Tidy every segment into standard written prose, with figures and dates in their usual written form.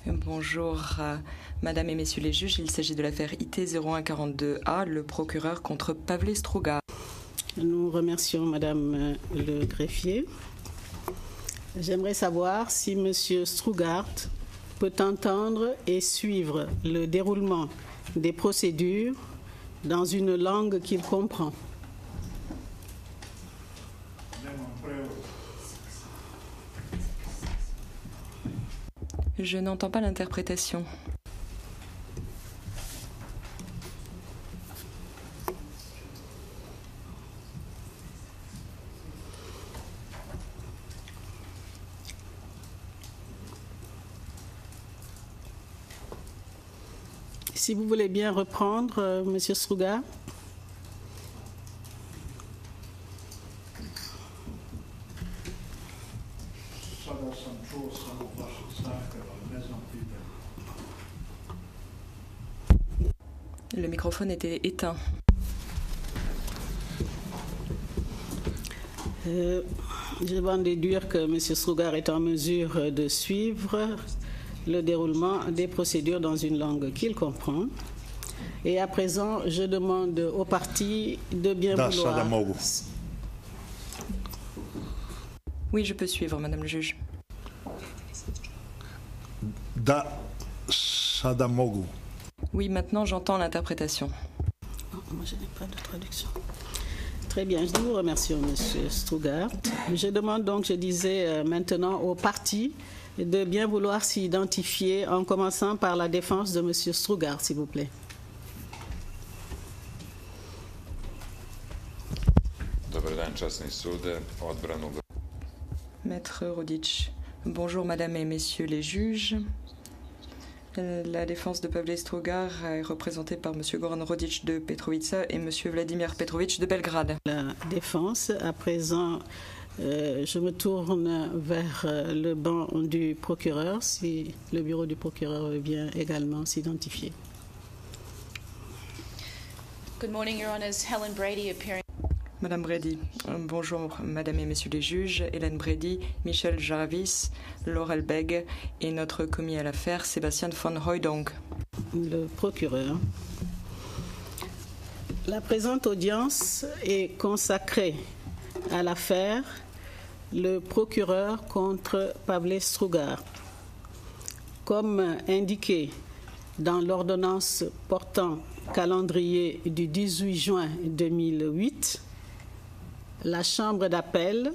Bonjour, Madame et Messieurs les juges. Il s'agit de l'affaire IT 0142A, le procureur contre Pavle Strugar. Nous remercions Madame le greffier. J'aimerais savoir si Monsieur Strugart peut entendre et suivre le déroulement des procédures dans une langue qu'il comprend. Je n'entends pas l'interprétation. Si vous voulez bien reprendre, Monsieur Strugart. Le microphone était éteint. Je vais en déduire que M. Strugart est en mesure de suivre le déroulement des procédures dans une langue qu'il comprend. Et à présent, je demande aux parties de bien vouloir... Oui, je peux suivre, Madame le juge. Oui, maintenant j'entends l'interprétation. Moi, je n'ai pas de traduction. Très bien, je vous remercie, Monsieur Strugart. Je demande donc, je disais maintenant aux parties de bien vouloir s'identifier en commençant par la défense de Monsieur Strugart, s'il vous plaît. Maître Rodic. Bonjour Madame et Messieurs les juges. La défense de Pavle Strugar est représentée par Monsieur Goran Rodic de Petrovica et Monsieur Vladimir Petrovic de Belgrade. La défense, à présent, je me tourne vers le banc du procureur, si le bureau du procureur veut bien également s'identifier. Good morning, Your Honours. Helen Brady appearing. Madame Brady. Bonjour Madame et Messieurs les juges. Hélène Brady, Michel Jarvis, Laurel Beg et notre commis à l'affaire, Sébastien von Hooijdonk. Le procureur. La présente audience est consacrée à l'affaire le procureur contre Pavle Strugar. Comme indiqué dans l'ordonnance portant calendrier du 18 juin 2008, la Chambre d'appel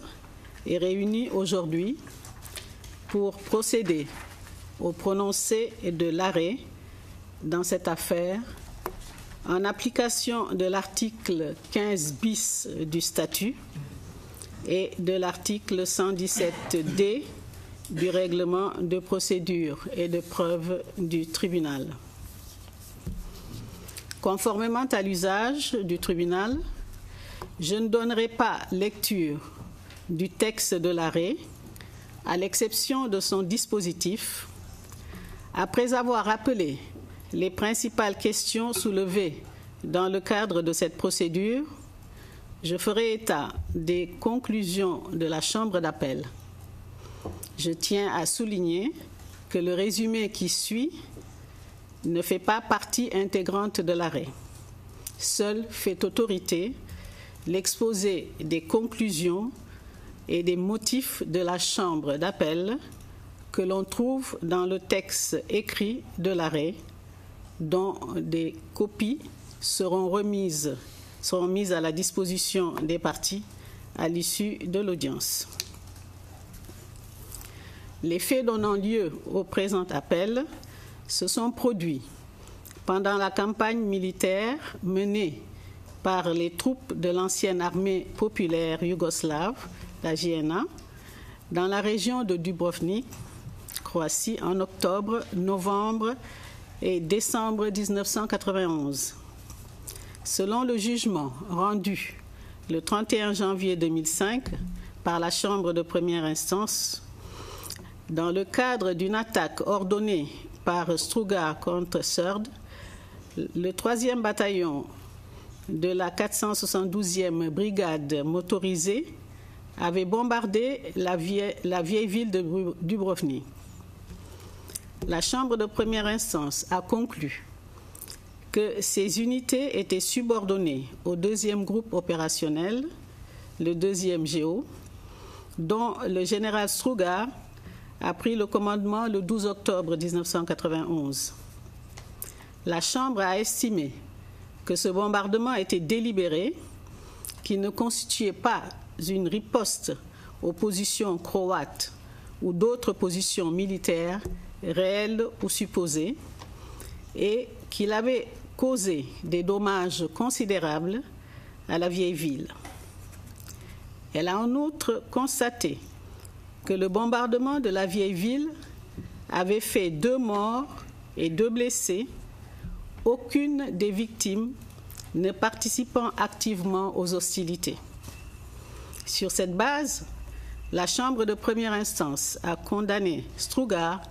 est réunie aujourd'hui pour procéder au prononcé de l'arrêt dans cette affaire en application de l'article 15 bis du statut et de l'article 117D du règlement de procédure et de preuve du tribunal. Conformément à l'usage du tribunal, je ne donnerai pas lecture du texte de l'arrêt, à l'exception de son dispositif, après avoir rappelé les principales questions soulevées dans le cadre de cette procédure. Je ferai état des conclusions de la Chambre d'appel. Je tiens à souligner que le résumé qui suit ne fait pas partie intégrante de l'arrêt. Seul fait autorité l'exposé des conclusions et des motifs de la Chambre d'appel que l'on trouve dans le texte écrit de l'arrêt, dont des copies seront mises à la disposition des parties à l'issue de l'audience. Les faits donnant lieu au présent appel se sont produits pendant la campagne militaire menée par les troupes de l'ancienne armée populaire yougoslave, la JNA, dans la région de Dubrovnik, Croatie, en octobre, novembre et décembre 1991. Selon le jugement rendu le 31 janvier 2005 par la Chambre de première instance, dans le cadre d'une attaque ordonnée par Strugar contre Srd, le 3e bataillon de la 472e brigade motorisée avait bombardé la vieille ville de Dubrovnik. la Chambre de première instance a conclu que ces unités étaient subordonnées au deuxième groupe opérationnel, le 2e GO, dont le général Strugar a pris le commandement le 12 octobre 1991. La Chambre a estimé que ce bombardement était délibéré, qu'il ne constituait pas une riposte aux positions croates ou d'autres positions militaires réelles ou supposées, et qu'il avait causé des dommages considérables à la vieille ville. Elle a en outre constaté que le bombardement de la vieille ville avait fait 2 morts et 2 blessés, aucune des victimes ne participant activement aux hostilités. Sur cette base, la Chambre de première instance a condamné Strugar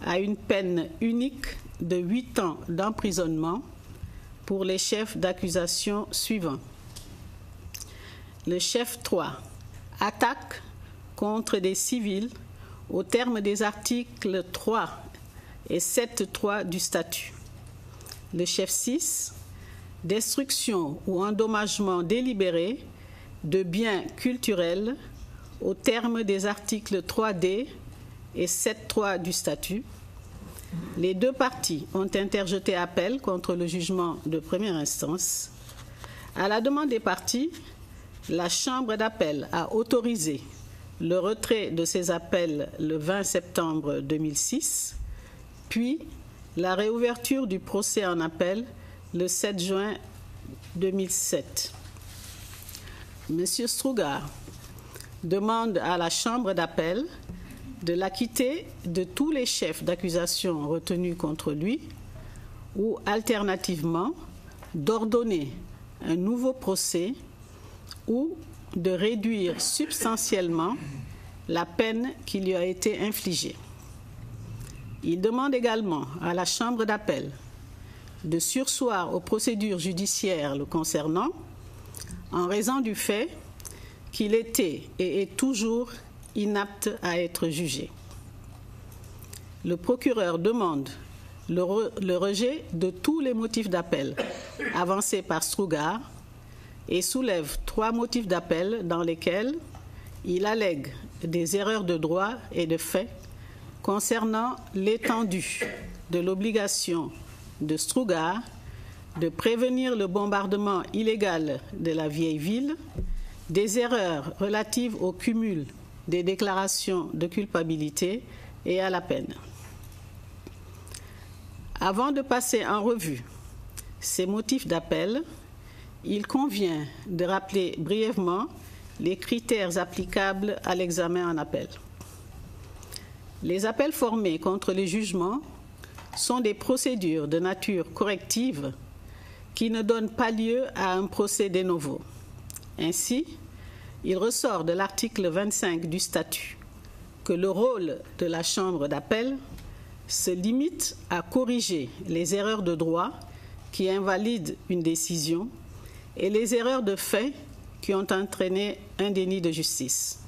à une peine unique de 8 ans d'emprisonnement pour les chefs d'accusation suivants. Le chef 3, attaque contre des civils au terme des articles 3 et 7.3 du statut. Le chef 6, destruction ou endommagement délibéré de biens culturels au terme des articles 3D et 7.3 du statut. Les 2 parties ont interjeté appel contre le jugement de première instance. À la demande des parties, la Chambre d'appel a autorisé le retrait de ces appels le 20 septembre 2006, puis la réouverture du procès en appel le 7 juin 2007. M. Strugar demande à la Chambre d'appel de l'acquitter de tous les chefs d'accusation retenus contre lui ou, alternativement, d'ordonner un nouveau procès ou de réduire substantiellement la peine qui lui a été infligée. Il demande également à la Chambre d'appel de surseoir aux procédures judiciaires le concernant en raison du fait qu'il était et est toujours inapte à être jugé. Le procureur demande le rejet de tous les motifs d'appel avancés par Strugar et soulève 3 motifs d'appel dans lesquels il allègue des erreurs de droit et de fait concernant l'étendue de l'obligation de Strugar de prévenir le bombardement illégal de la vieille ville, des erreurs relatives au cumul des déclarations de culpabilité et à la peine. Avant de passer en revue ces motifs d'appel, il convient de rappeler brièvement les critères applicables à l'examen en appel. Les appels formés contre les jugements sont des procédures de nature corrective qui ne donnent pas lieu à un procès de novo. Ainsi, il ressort de l'article 25 du statut que le rôle de la Chambre d'appel se limite à corriger les erreurs de droit qui invalident une décision et les erreurs de fait qui ont entraîné un déni de justice.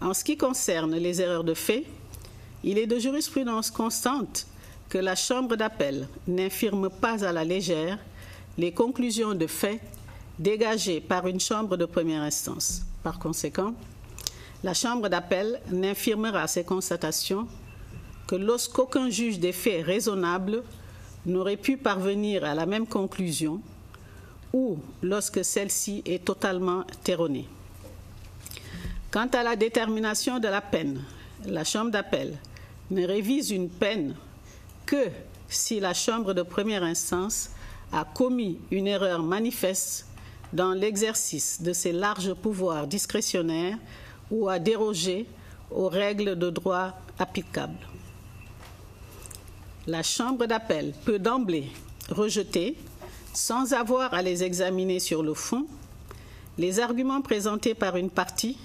En ce qui concerne les erreurs de fait, il est de jurisprudence constante que la Chambre d'appel n'infirme pas à la légère les conclusions de fait dégagées par une chambre de première instance. Par conséquent, la Chambre d'appel n'infirmera ces constatations que lorsqu'aucun juge des faits raisonnables n'aurait pu parvenir à la même conclusion ou lorsque celle-ci est totalement erronée. Quant à la détermination de la peine, la Chambre d'appel ne révise une peine que si la Chambre de première instance a commis une erreur manifeste dans l'exercice de ses larges pouvoirs discrétionnaires ou a dérogé aux règles de droit applicables. La Chambre d'appel peut d'emblée rejeter, sans avoir à les examiner sur le fond, les arguments présentés par une partie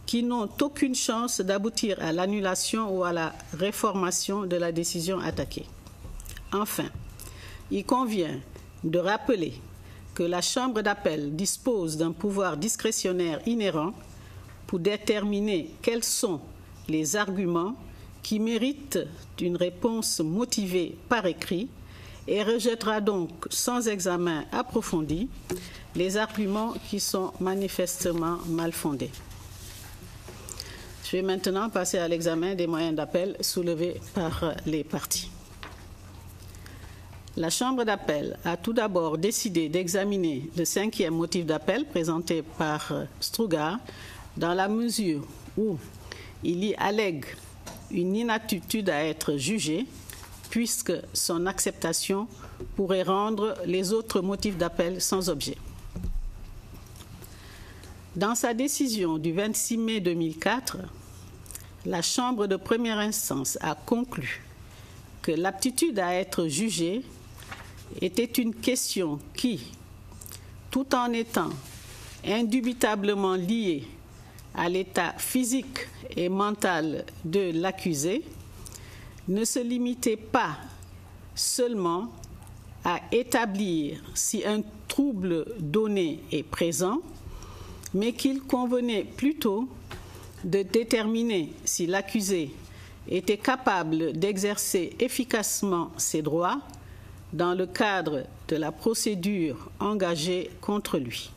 qui n'ont aucune chance d'aboutir à l'annulation ou à la réformation de la décision attaquée. Enfin, il convient de rappeler que la Chambre d'appel dispose d'un pouvoir discrétionnaire inhérent pour déterminer quels sont les arguments qui méritent une réponse motivée par écrit et rejettera donc sans examen approfondi les arguments qui sont manifestement mal fondés. Je vais maintenant passer à l'examen des moyens d'appel soulevés par les parties. La Chambre d'appel a tout d'abord décidé d'examiner le 5e motif d'appel présenté par Strugar dans la mesure où il y allègue une inaptitude à être jugé, puisque son acceptation pourrait rendre les autres motifs d'appel sans objet. Dans sa décision du 26 mai 2004, la Chambre de première instance a conclu que l'aptitude à être jugé était une question qui, tout en étant indubitablement liée à l'état physique et mental de l'accusé, ne se limitait pas seulement à établir si un trouble donné est présent, mais qu'il convenait plutôt de déterminer si l'accusé était capable d'exercer efficacement ses droits dans le cadre de la procédure engagée contre lui.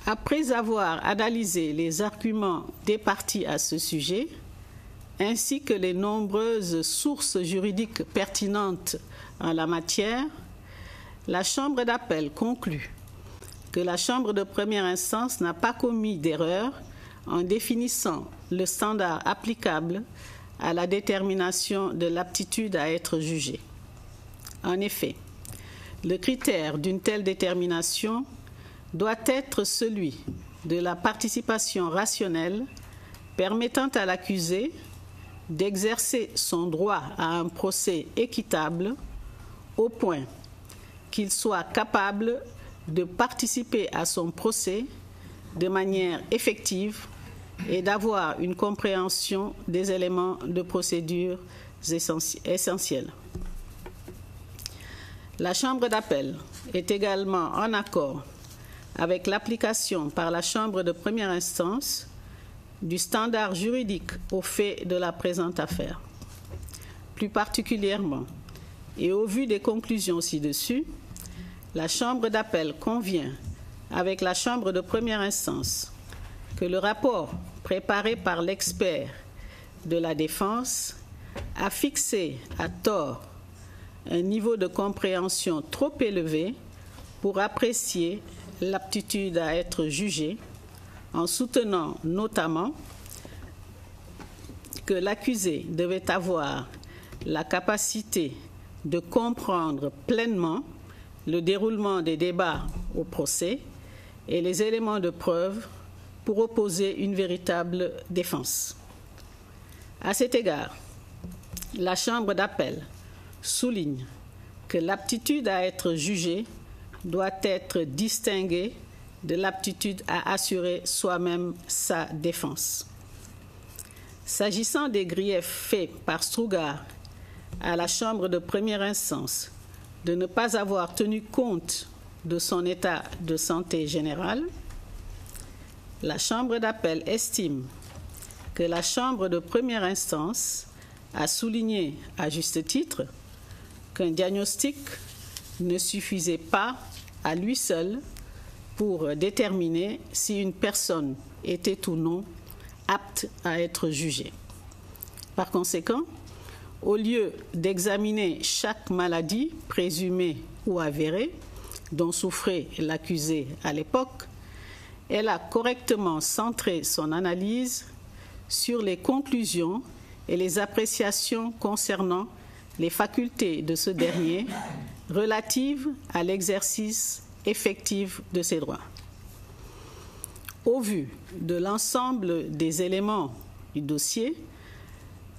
Après avoir analysé les arguments des parties à ce sujet, ainsi que les nombreuses sources juridiques pertinentes en la matière, la Chambre d'appel conclut que la Chambre de première instance n'a pas commis d'erreur en définissant le standard applicable à la détermination de l'aptitude à être jugé. En effet, le critère d'une telle détermination doit être celui de la participation rationnelle permettant à l'accusé d'exercer son droit à un procès équitable au point qu'il soit capable de participer à son procès de manière effective et d'avoir une compréhension des éléments de procédure essentiels. La Chambre d'appel est également en accord avec l'application par la Chambre de première instance du standard juridique aux faits de la présente affaire. Plus particulièrement, et au vu des conclusions ci-dessus, la Chambre d'appel convient avec la Chambre de première instance que le rapport préparé par l'expert de la défense a fixé à tort un niveau de compréhension trop élevé pour apprécier l'aptitude à être jugé, en soutenant notamment que l'accusé devait avoir la capacité de comprendre pleinement le déroulement des débats au procès et les éléments de preuve pour opposer une véritable défense. À cet égard, la Chambre d'appel souligne que l'aptitude à être jugé doit être distinguée de l'aptitude à assurer soi-même sa défense. S'agissant des griefs faits par Strugar à la Chambre de première instance de ne pas avoir tenu compte de son état de santé général, la Chambre d'appel estime que la Chambre de première instance a souligné à juste titre qu'un diagnostic ne suffisait pas à lui seul pour déterminer si une personne était ou non apte à être jugée. Par conséquent, au lieu d'examiner chaque maladie présumée ou avérée dont souffrait l'accusé à l'époque, elle a correctement centré son analyse sur les conclusions et les appréciations concernant les facultés de ce dernier relatives à l'exercice effectif de ses droits. Au vu de l'ensemble des éléments du dossier,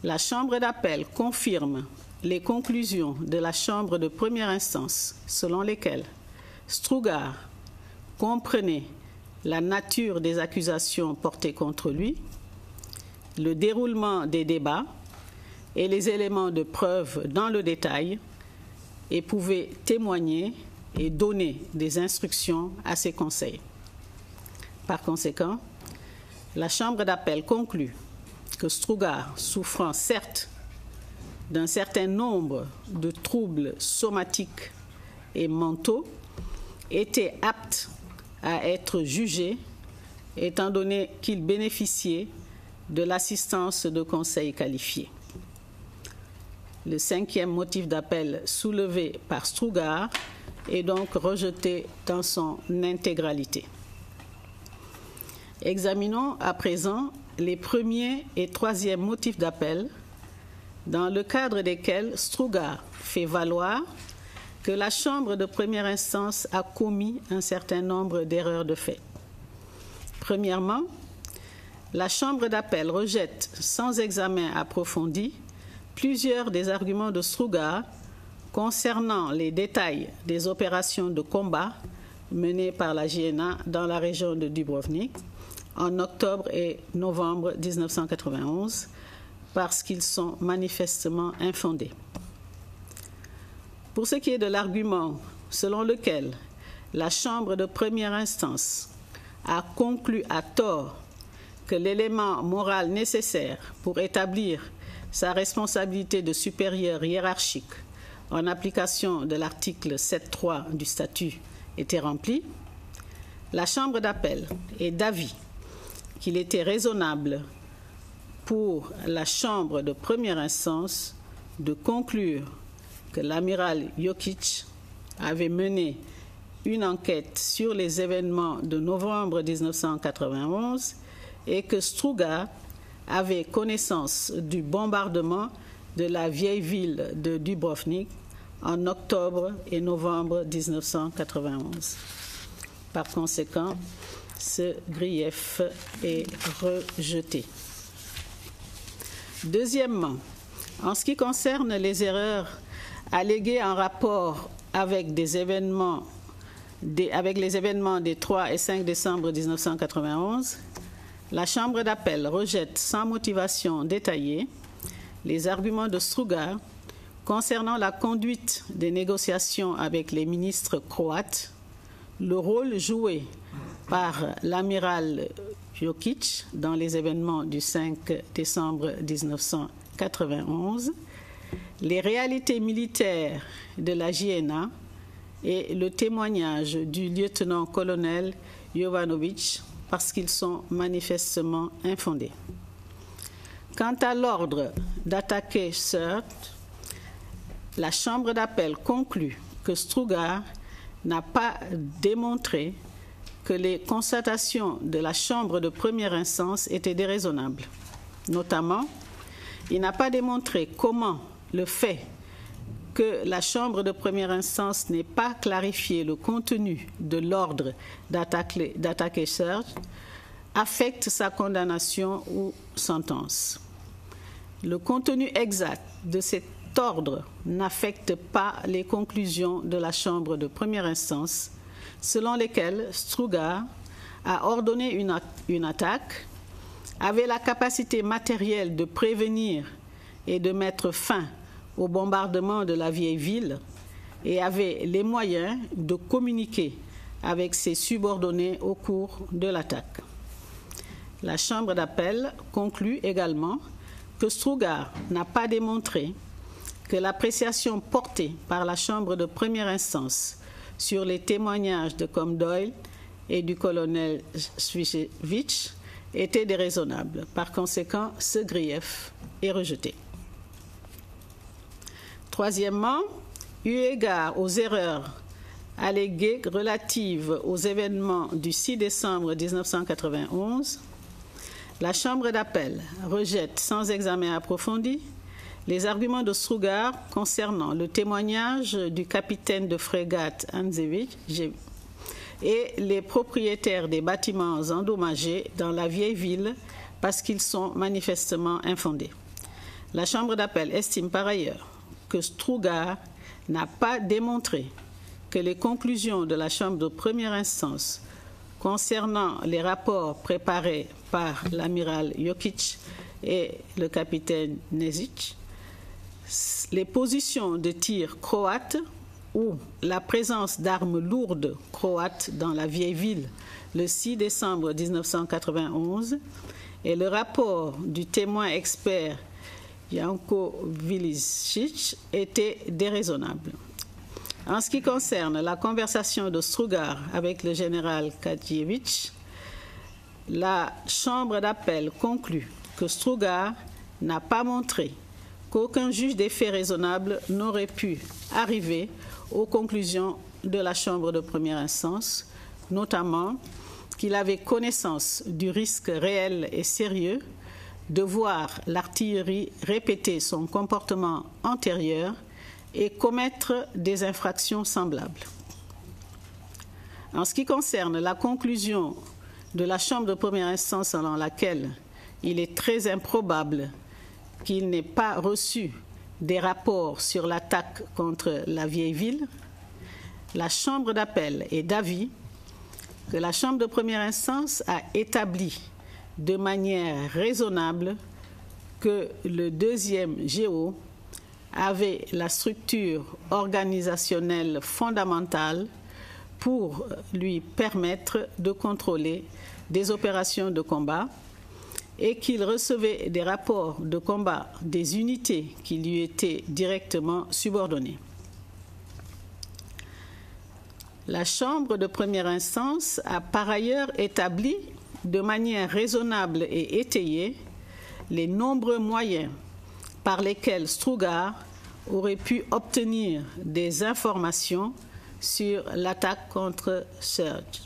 la Chambre d'appel confirme les conclusions de la Chambre de première instance selon lesquelles Strugar comprenait la nature des accusations portées contre lui, le déroulement des débats et les éléments de preuve dans le détail et pouvait témoigner et donner des instructions à ses conseils. Par conséquent, la Chambre d'appel conclut que Strugar, souffrant certes d'un certain nombre de troubles somatiques et mentaux, était apte à être jugé, étant donné qu'il bénéficiait de l'assistance de conseils qualifiés. Le 5e motif d'appel soulevé par Strugar est donc rejeté dans son intégralité. Examinons à présent les 1er et 3e motifs d'appel, dans le cadre desquels Strugar fait valoir que la Chambre de première instance a commis un certain nombre d'erreurs de fait. Premièrement, la Chambre d'appel rejette sans examen approfondi plusieurs des arguments de Strugar concernant les détails des opérations de combat menées par la JNA dans la région de Dubrovnik en octobre et novembre 1991, parce qu'ils sont manifestement infondés. Pour ce qui est de l'argument selon lequel la Chambre de première instance a conclu à tort que l'élément moral nécessaire pour établir sa responsabilité de supérieur hiérarchique en application de l'article 7.3 du statut était rempli, la Chambre d'appel est d'avis qu'il était raisonnable pour la Chambre de première instance de conclure que l'amiral Jokic avait mené une enquête sur les événements de novembre 1991 et que Strugar avait connaissance du bombardement de la vieille ville de Dubrovnik en octobre et novembre 1991. Par conséquent, ce grief est rejeté. Deuxièmement, en ce qui concerne les erreurs alléguées en rapport avec les événements des 3 et 5 décembre 1991, la Chambre d'appel rejette sans motivation détaillée les arguments de Strugar concernant la conduite des négociations avec les ministres croates, le rôle joué par l'amiral Jokic dans les événements du 5 décembre 1991, les réalités militaires de la JNA et le témoignage du lieutenant-colonel Jovanovic, parce qu'ils sont manifestement infondés. Quant à l'ordre d'attaquer Sirte, la Chambre d'appel conclut que Strugar n'a pas démontré que les constatations de la Chambre de première instance étaient déraisonnables. Notamment, il n'a pas démontré comment le fait que la Chambre de première instance n'ait pas clarifié le contenu de l'ordre d'attaquer Sirte affecte sa condamnation ou sentence. Le contenu exact de cet ordre n'affecte pas les conclusions de la Chambre de première instance, selon lesquelles Strugar a ordonné une attaque, avait la capacité matérielle de prévenir et de mettre fin au bombardement de la vieille ville et avait les moyens de communiquer avec ses subordonnés au cours de l'attaque. La Chambre d'appel conclut également que Strugar n'a pas démontré que l'appréciation portée par la Chambre de première instance sur les témoignages de Comdoyle et du colonel Svicevic était déraisonnable. Par conséquent, ce grief est rejeté. Troisièmement, eu égard aux erreurs alléguées relatives aux événements du 6 décembre 1991, la Chambre d'appel rejette sans examen approfondi les arguments de Strugar concernant le témoignage du capitaine de frégate Hanzevic et les propriétaires des bâtiments endommagés dans la vieille ville parce qu'ils sont manifestement infondés. La Chambre d'appel estime par ailleurs que Strugar n'a pas démontré que les conclusions de la Chambre de première instance concernant les rapports préparés par l'amiral Jokic et le capitaine Nezic, les positions de tir croates ou la présence d'armes lourdes croates dans la vieille ville le 6 décembre 1991 et le rapport du témoin expert Janko Vilicic étaient déraisonnables. En ce qui concerne la conversation de Strugar avec le général Kadievitch, la Chambre d'appel conclut que Strugar n'a pas montré qu'aucun juge des faits raisonnables n'aurait pu arriver aux conclusions de la Chambre de première instance, notamment qu'il avait connaissance du risque réel et sérieux de voir l'artillerie répéter son comportement antérieur et commettre des infractions semblables. En ce qui concerne la conclusion de la Chambre de première instance selon laquelle il est très improbable qu'il n'ait pas reçu des rapports sur l'attaque contre la vieille ville, la Chambre d'appel est d'avis que la Chambre de première instance a établi de manière raisonnable que le deuxième GO avait la structure organisationnelle fondamentale pour lui permettre de contrôler des opérations de combat et qu'il recevait des rapports de combat des unités qui lui étaient directement subordonnées. La Chambre de première instance a par ailleurs établi de manière raisonnable et étayée les nombreux moyens par lesquels Strugar aurait pu obtenir des informations sur l'attaque contre Serge.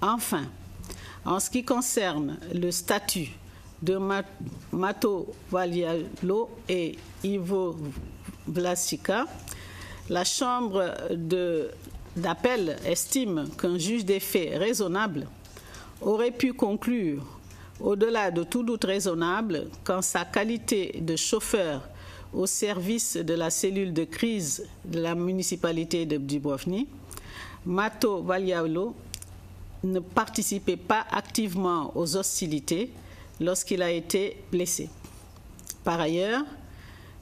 Enfin, en ce qui concerne le statut de Mato Valialo et Ivo Vlasica, la Chambre d'appel estime qu'un juge des faits raisonnable aurait pu conclure, au-delà de tout doute raisonnable, qu'en sa qualité de chauffeur au service de la cellule de crise de la municipalité de Dubrovnik, Mato Valialo ne participait pas activement aux hostilités lorsqu'il a été blessé. Par ailleurs,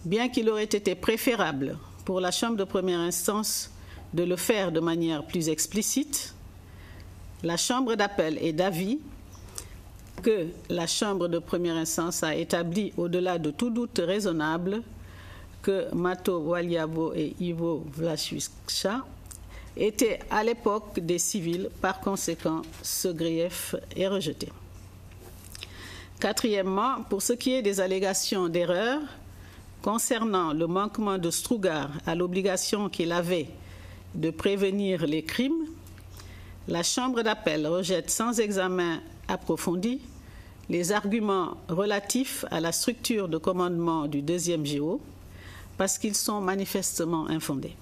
bien qu'il aurait été préférable pour la Chambre de première instance de le faire de manière plus explicite, la Chambre d'appel est d'avis que la Chambre de première instance a établi, au-delà de tout doute raisonnable, que Mato Valiavo et Ivo Vlasica étaient à l'époque des civils. Par conséquent, ce grief est rejeté. Quatrièmement, pour ce qui est des allégations d'erreur concernant le manquement de Strugar à l'obligation qu'il avait de prévenir les crimes, la Chambre d'appel rejette sans examen approfondi les arguments relatifs à la structure de commandement du deuxième GO parce qu'ils sont manifestement infondés.